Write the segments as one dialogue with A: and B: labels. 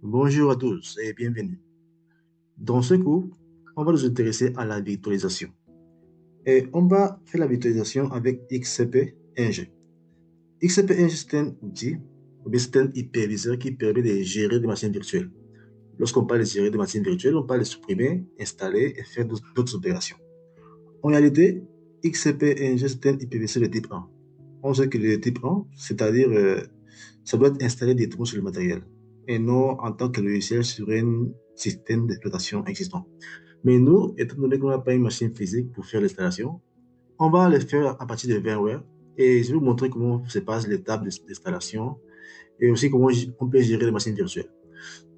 A: Bonjour à tous et bienvenue. Dans ce cours, on va nous intéresser à la virtualisation. Et on va faire la virtualisation avec XCP-NG. XCP-NG, c'est un outil, ou bien c'est un hyperviseur qui permet de gérer des machines virtuelles. Lorsqu'on parle de gérer des machines virtuelles, on parle de supprimer, installer et faire d'autres opérations. En réalité, XCP-NG, c'est un hyperviseur de type 1. On sait que le type 1, c'est-à-dire ça doit être installé directement sur le matériel et non en tant que logiciel sur un système d'exploitation existant. Mais nous, étant donné qu'on n'a pas une machine physique pour faire l'installation, on va le faire à partir de VMware et je vais vous montrer comment se passe l'étape d'installation et aussi comment on peut gérer les machines virtuelles.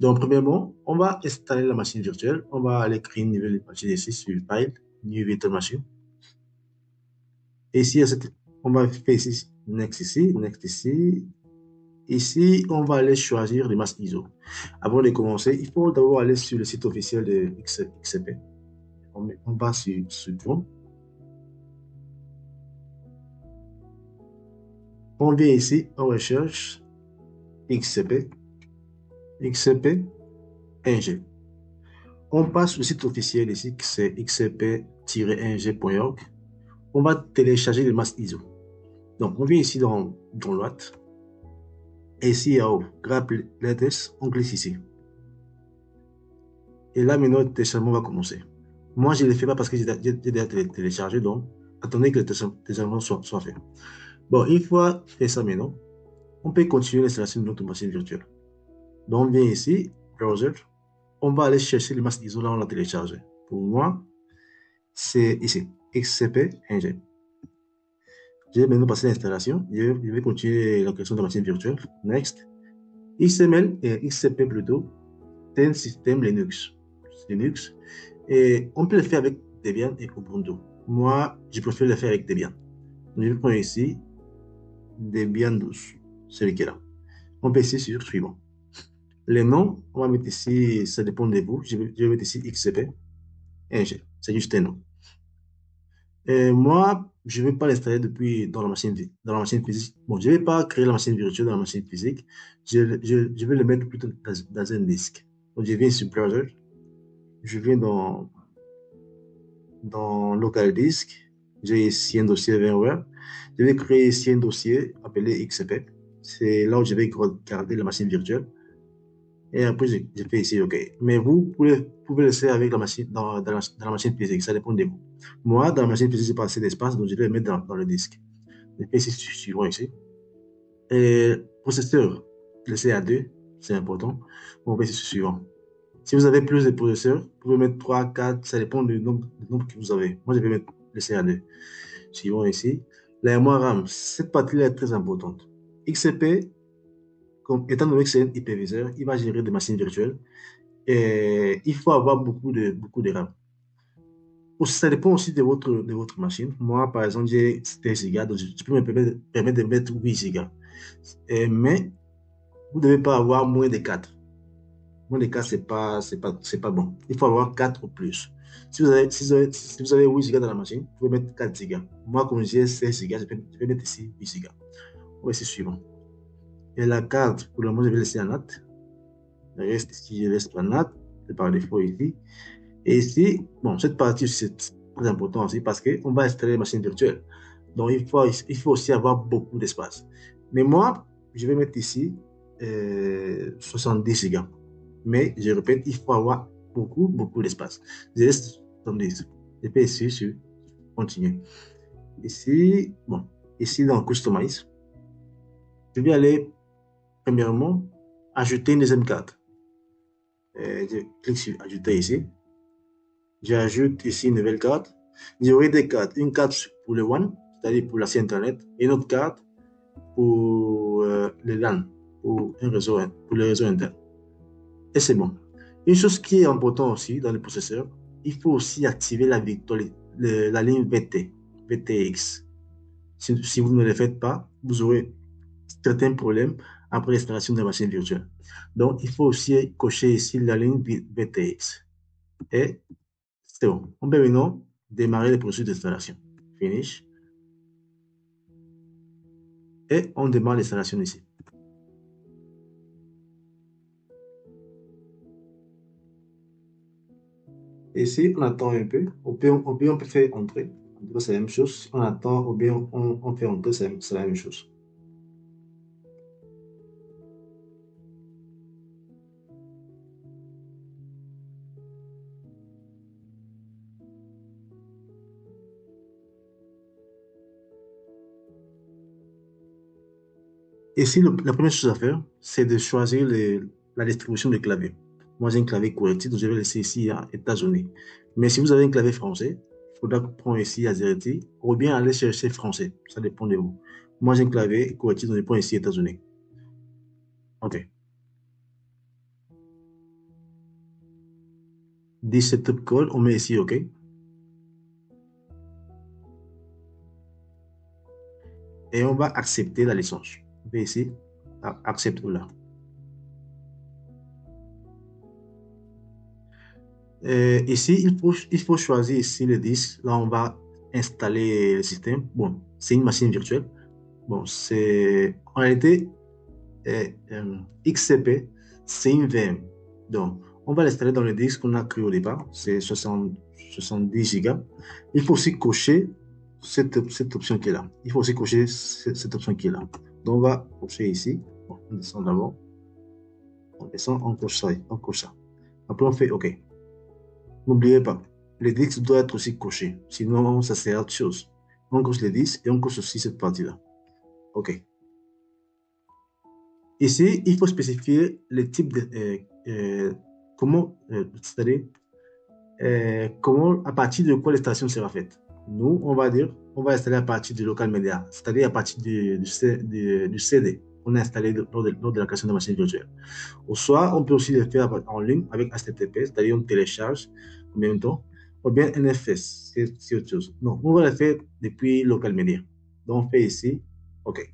A: Donc, premièrement, on va installer la machine virtuelle. On va aller créer une nouvelle machine ici sur File, New Virtual Machine. Et ici, on va faire ici, Next ici, Next ici. Ici, on va aller choisir les masques ISO. Avant de commencer, il faut d'abord aller sur le site officiel de XCP. On va sur Chrome. On vient ici, on recherche XCP, XCP, NG. On passe sur le site officiel ici, qui c'est xcp-ng.org. On va télécharger les masques ISO. Donc, on vient ici dans Download. Et ici, en haut, Grab Latest, on glisse ici. Et là, maintenant, le téléchargement va commencer. Moi, je ne le fais pas parce que j'ai déjà téléchargé, donc attendez que le téléchargement soit fait. Bon, une fois fait ça maintenant, on peut continuer l'installation de notre machine virtuelle. Donc, on vient ici, Browser, on va aller chercher le masque ISO là, on l'a téléchargé. Pour moi, c'est ici, XCP-NG. Je vais maintenant passer l'installation. Je vais continuer la création de la machine virtuelle. Next. XML et XCP plutôt, c'est un système Linux. Linux. Et on peut le faire avec Debian et Ubuntu. Moi, je préfère le faire avec Debian. Donc, je prends ici Debian 12, celui qui est là. On peut ici sur suivant. Les noms, on va mettre ici, ça dépend de vous. Je vais mettre ici XCP, NG. C'est juste un nom. Et moi, je ne vais pas l'installer depuis dans la machine physique. Bon, je ne vais pas créer la machine virtuelle dans la machine physique. Je vais le mettre plutôt dans un disque. Donc, je viens sur Browser. Je viens dans Local Disk. J'ai ici un dossier VMware. Je vais créer ici un dossier appelé XCP. C'est là où je vais garder la machine virtuelle. Et après, je fais ici OK. Mais vous pouvez laisser avec la machine, dans la machine physique. Ça dépend de vous. Moi, dans la machine physique, j'ai pas assez d'espace, donc je vais le mettre dans le disque. Je fais ici suivant ici. Et processeur, laissez à 2, c'est important. On va ici suivant. Si vous avez plus de processeurs, vous pouvez mettre 3, 4, ça dépend du nombre que vous avez. Moi, je vais mettre le CA2. Suivons ici. La mémoire RAM, cette partie-là est très importante. XCP, étant donné que c'est un hyperviseur, il va gérer des machines virtuelles et il faut avoir beaucoup de RAM. Ça dépend aussi de votre machine. Moi, par exemple, j'ai 16 Go, donc je peux me permettre de mettre 8 Go. Mais vous ne devez pas avoir moins de 4. Moins de 4, c'est pas bon. Il faut avoir 4 ou plus. Si vous avez 8 Go dans la machine, vous pouvez mettre 4 Go. Moi, comme j'ai 16 Go, je vais mettre ici 8 Go. Oui, c'est suivant. Et la carte, pour le moment, je vais laisser en NAT. Le reste ici, je laisse en NAT. C'est par défaut ici. Et ici, bon, cette partie, c'est très important aussi parce qu'on va installer une machine virtuelle. Donc, il faut aussi avoir beaucoup d'espace. Mais moi, je vais mettre ici 70 Go. Mais je répète, il faut avoir beaucoup d'espace. Je laisse 70. Je peux ici sur continuer. Ici, bon, ici dans Customize, je vais aller premièrement ajouter une deuxième carte. Je clique sur Ajouter ici. J'ajoute ici une nouvelle carte. J'aurai des cartes. Une carte pour le WAN, c'est-à-dire pour l'accès Internet, et une autre carte pour le LAN, pour le réseau interne. Et c'est bon. Une chose qui est importante aussi dans le processeur, il faut aussi activer la ligne VT, VTX. Si vous ne le faites pas, vous aurez certains problèmes après l'installation de la machine virtuelle. Donc, il faut aussi cocher ici la ligne VTX. Et c'est bon. On peut maintenant démarrer le processus d'installation. Finish. Et on démarre l'installation ici. Et ici, on attend un peu. On peut faire entrer. En tout cas, c'est la même chose. On attend, ou bien on fait entrer, c'est la même chose. Ici, la première chose à faire, c'est de choisir la distribution du clavier. Moi, j'ai un clavier QWERTY, donc je vais laisser ici à États-Unis. Mais si vous avez un clavier français, il faudra prendre ici Azerty ou bien aller chercher français. Ça dépend de vous. Moi, j'ai un clavier QWERTY, donc je prends ici États-Unis. OK. 17 code, on met ici OK. Et on va accepter la licence. On fait ici, accepte là. Ici, il faut choisir ici le disque. Là, on va installer le système. Bon, c'est une machine virtuelle. Bon, c'est en réalité XCP, c'est une VM. Donc, on va l'installer dans le disque qu'on a créé au départ. C'est 70 Go. Il faut aussi cocher cette option qui est là. Il faut aussi cocher cette option qui est là. Donc, on va cocher ici. Bon, on descend d'abord. On descend, on coche ça. On coche ça. Après, on fait OK. N'oubliez pas, le disque doit être aussi coché. Sinon, ça sert à autre chose. On coche le disque et on coche aussi cette partie-là. OK. Ici, il faut spécifier le type de, comment, c'est-à-dire, comment, à partir de quoi l'installation sera faite. Nous, on va dire, on va installer à partir du local média, c'est-à-dire à partir du CD qu'on a installé lors de la création de la machine virtuelle. Ou soit, on peut aussi le faire en ligne avec HTTP, c'est-à-dire on télécharge en même temps, ou bien NFS, c'est autre chose. Non, on va le faire depuis local média. Donc, on fait ici, OK.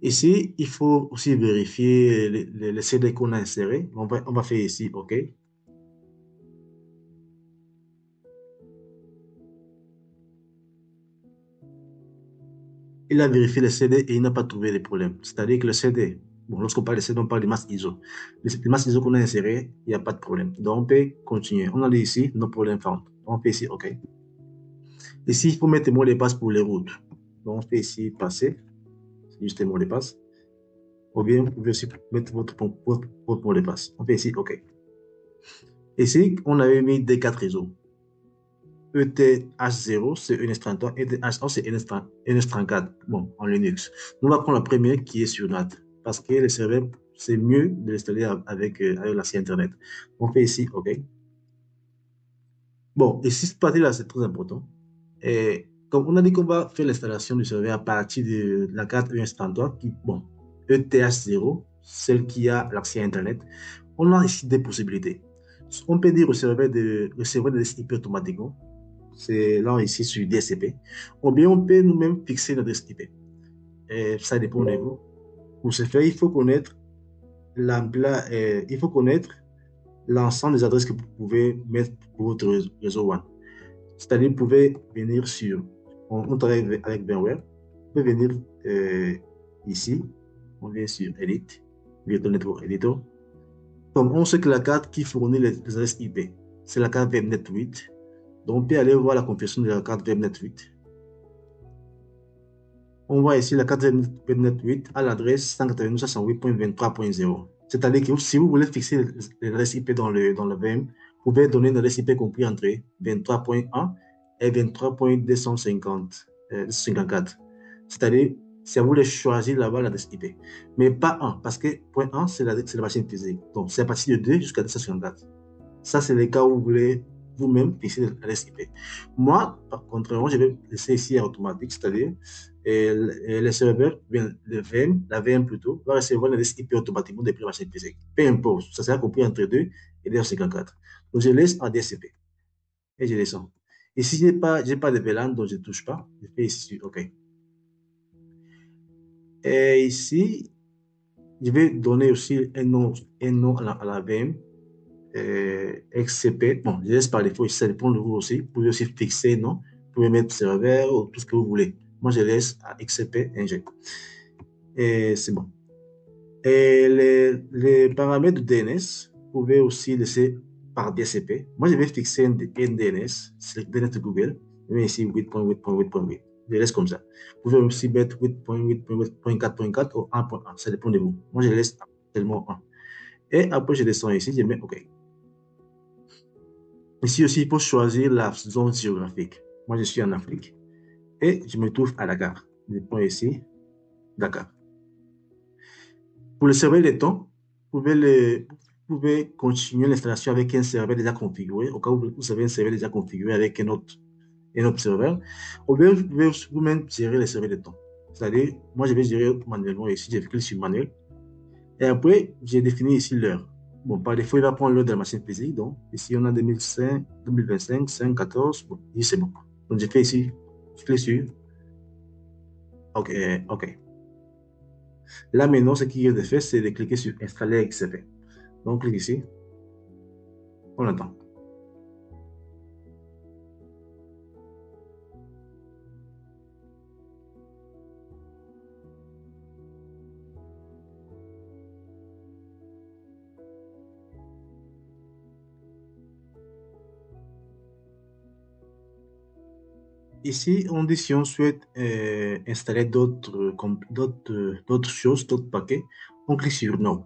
A: Ici, il faut aussi vérifier les CD qu'on a insérés. On va faire ici, OK. Il a vérifié les CD et il n'a pas trouvé de problème. C'est-à-dire que le CD, bon, lorsqu'on parle de CD, on parle de masse ISO. Le masse ISO qu'on a inséré, il n'y a pas de problème. Donc, on peut continuer. On a dit ici, no problème found. On fait ici, OK. Ici, il faut mettre le mot de passe pour les routes. Donc, on fait ici, passer. C'est juste le mot de passe. Ou bien, vous pouvez aussi mettre votre mot de passe. On fait ici, OK. Ici, on avait mis des 4 réseaux. ETH0, c'est ENS33, ETH1, c'est ENS34, bon, en Linux. Nous, on va prendre la première qui est sur NAT, parce que le serveur, c'est mieux de l'installer avec la site Internet. On fait ici, OK. Bon, et si cette partie-là, c'est très important. Et comme on a dit qu'on va faire l'installation du serveur à partir de la carte ENS33, qui, bon, ETH0, celle qui a l'accès à Internet, on a ici des possibilités. On peut dire au serveur de recevoir des IP automatiquement. C'est là ici sur DSCP. Ou bien on peut nous-mêmes fixer l'adresse IP. Et ça dépend de vous. Pour ce faire, il faut connaître l'ensemble des adresses que vous pouvez mettre pour votre réseau WAN. C'est-à-dire, vous pouvez venir sur, on travaille avec VMware, vous pouvez venir ici, on vient sur Edit, Virtual Network Editor. Comme on sait que la carte qui fournit les adresses IP, c'est la carte VMnet 8. Donc, on peut aller voir la configuration de la carte VMnet 8. On voit ici la carte VMnet 8 à l'adresse 192.168.23.0. C'est-à-dire que si vous voulez fixer l'adresse IP dans le VM, vous pouvez donner une adresse IP compris entre 23.1 et 23.254. C'est-à-dire, si vous voulez choisir là-bas l'adresse IP. Mais pas 1, parce que point 1, c'est la machine physique. Donc, c'est à partir de 2 jusqu'à 254. Ça, c'est le cas où vous voulez vous-même fixer l'adresse IP. Moi, contrairement, je vais laisser ici en automatique, c'est-à-dire le serveur, bien, la VM plutôt, va recevoir l'adresse IP automatiquement depuis la machine physique. Peu importe, ça sera compris entre 2 et 254. Donc, je laisse en DSCP et je descends. Ici, je n'ai pas de VLAN, donc je ne touche pas. Je fais ici, OK. Et ici, je vais donner aussi un nom à la VM. XCP, bon, je laisse par défaut, ça dépend de vous aussi. Vous pouvez aussi fixer, non? Vous pouvez mettre serveur ou tout ce que vous voulez. Moi, je laisse à XCP inject. Et c'est bon. Et les paramètres de DNS, vous pouvez aussi laisser par DCP. Moi, je vais fixer un DNS, c'est le DNS de Google. Je mets ici 8.8.8.8. Je laisse comme ça. Vous pouvez aussi mettre 8.8.8.4.4 ou 1.1. Ça dépend de vous. Moi, je laisse tellement 1. Et après, je descends ici, je mets OK. Ici aussi, il faut choisir la zone géographique. Moi, je suis en Afrique et je me trouve à Dakar. Je prends ici, Dakar. Pour le serveur des temps, vous pouvez continuer l'installation avec un serveur déjà configuré. Au cas où vous avez un serveur déjà configuré avec un autre serveur, ou bien vous pouvez vous-même gérer les serveurs des temps. C'est-à-dire, moi, je vais gérer manuellement ici. Je clique sur manuel. Et après, j'ai défini ici l'heure. Bon, par défaut, il va prendre l'heure de la machine physique. Donc, ici, on a 2005, 2025, 5, 14. Bon, ici, c'est bon. Donc, j'ai fait ici, je clique sur OK, OK. Là, maintenant, ce qu'il y a de faire, c'est de cliquer sur installer XCP. Donc, clique ici. On attend. Ici, on dit si on souhaite installer d'autres choses, d'autres paquets, on clique sur non.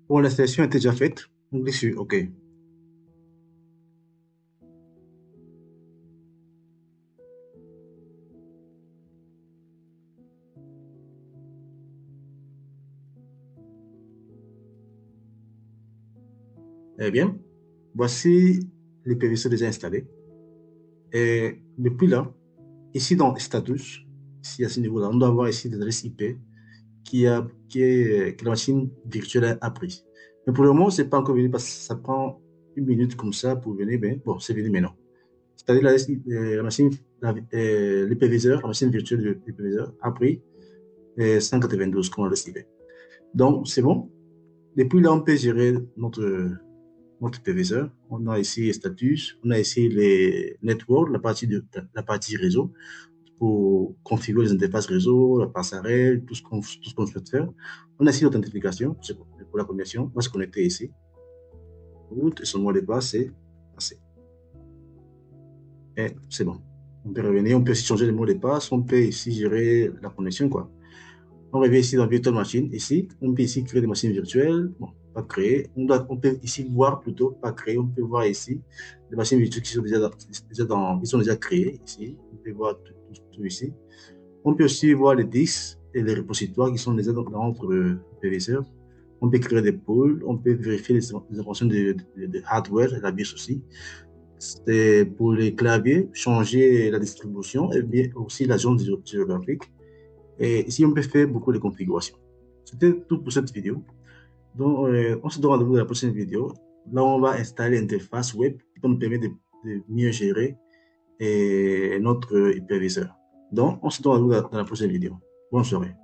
A: Bon, l'installation est déjà faite. On clique sur OK. Eh bien, voici les PVC déjà installés. Et depuis là, ici dans status, ici à ce niveau-là, on doit avoir ici des adresses IP que la machine virtuelle a pris. Mais pour le moment, c'est pas encore venu parce que ça prend une minute comme ça pour venir. Mais bon, c'est venu maintenant. C'est-à-dire la machine, l'hyperviseur, la machine virtuelle de l'hyperviseur a pris 192 comme adresse IP. Donc, c'est bon. Depuis là, on peut gérer notre hyperviseur. On a ici les status, on a ici les networks, la partie réseau pour configurer les interfaces réseau, la passerelle, tout ce qu'on souhaite faire. On a ici l'authentification, c'est pour la connexion. On va se connecter ici. Route et son mot de passe, c'est passé. Et c'est bon. On peut revenir, on peut aussi changer le mot de passe, on peut ici gérer la connexion, quoi. On revient ici dans Virtual Machine, ici, on peut ici créer des machines virtuelles, bon, pas créer, on peut ici voir plutôt, pas créer, on peut voir ici des machines virtuelles qui sont ils sont déjà créées, ici, on peut voir tout ici. On peut aussi voir les disques et les repositoires qui sont déjà dans notre PVC. On peut créer des pôles, on peut vérifier les informations de hardware et la BIOS aussi. C'est pour les claviers, changer la distribution et bien aussi la zone géographique. Et ici, on peut faire beaucoup de configurations. C'était tout pour cette vidéo. Donc, on se donne rendez-vous dans la prochaine vidéo. Là, on va installer l'interface web qui va nous permettre de mieux gérer notre hyperviseur. Donc, on se donne rendez-vous dans la prochaine vidéo. Bonne soirée.